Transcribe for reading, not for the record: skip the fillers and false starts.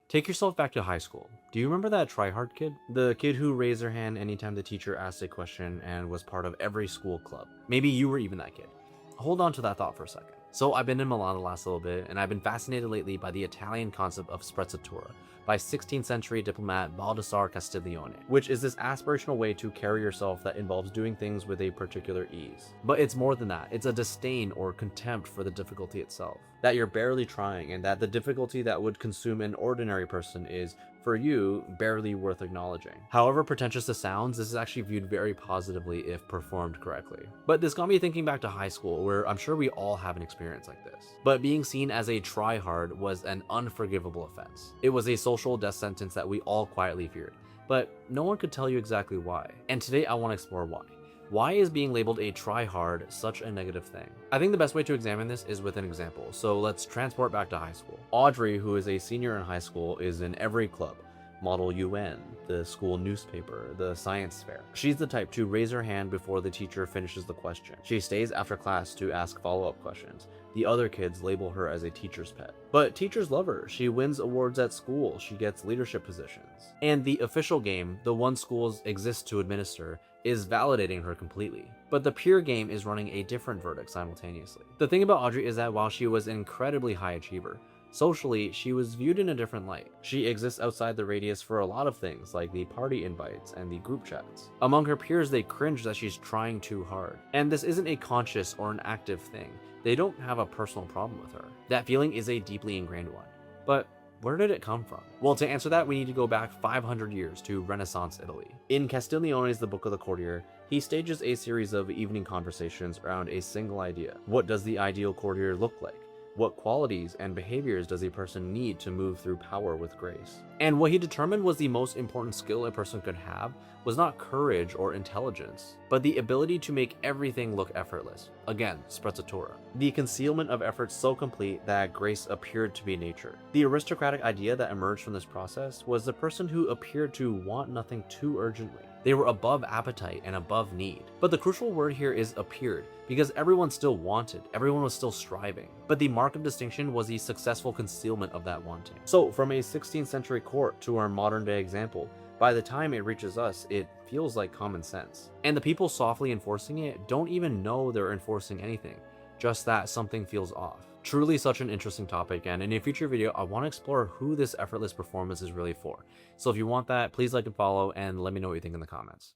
Take yourself back to high school. Do you remember that tryhard kid? The kid who raised their hand anytime the teacher asked a question and was part of every school club. Maybe you were even that kid. Hold on to that thought for a second. So I've been in Milan the last little bit, and I've been fascinated lately by the Italian concept of sprezzatura by 16th century diplomat Baldassare Castiglione, which is this aspirational way to carry yourself that involves doing things with a particular ease. But it's more than that. It's a disdain or contempt for the difficulty itself. That you're barely trying, and that the difficulty that would consume an ordinary person is, for you, barely worth acknowledging. However pretentious this sounds, this is actually viewed very positively if performed correctly. But this got me thinking back to high school, where I'm sure we all have an experience like this. But being seen as a tryhard was an unforgivable offense. It was a social death sentence that we all quietly feared, but no one could tell you exactly why. And today I want to explore why. Why is being labeled a tryhard such a negative thing? I think the best way to examine this is with an example, so let's transport back to high school. Audrey, who is a senior in high school, is in every club. Model UN, the school newspaper, the science fair. She's the type to raise her hand before the teacher finishes the question. She stays after class to ask follow-up questions. The other kids label her as a teacher's pet. But teachers love her. She wins awards at school. She gets leadership positions. And the official game, the one schools exist to administer, is validating her completely. But the peer game is running a different verdict simultaneously. The thing about Audrey is that while she was an incredibly high achiever, socially, she was viewed in a different light. She exists outside the radius for a lot of things, like the party invites and the group chats. Among her peers, they cringe that she's trying too hard. And this isn't a conscious or an active thing. They don't have a personal problem with her. That feeling is a deeply ingrained one. But where did it come from? Well, to answer that, we need to go back 500 years to Renaissance Italy. In Castiglione's The Book of the Courtier, he stages a series of evening conversations around a single idea. What does the ideal courtier look like? What qualities and behaviors does a person need to move through power with grace? And what he determined was the most important skill a person could have was not courage or intelligence, but the ability to make everything look effortless. Again, sprezzatura. The concealment of effort so complete that grace appeared to be nature. The aristocratic idea that emerged from this process was the person who appeared to want nothing too urgently. They were above appetite and above need. But the crucial word here is appeared, because everyone still wanted, everyone was still striving. But the mark of distinction was the successful concealment of that wanting. So from a 16th century court to our modern day example, by the time it reaches us, it feels like common sense. And the people softly enforcing it don't even know they're enforcing anything, just that something feels off. Truly such an interesting topic, and in a future video, I want to explore who this effortless performance is really for. So if you want that, please like and follow, and let me know what you think in the comments.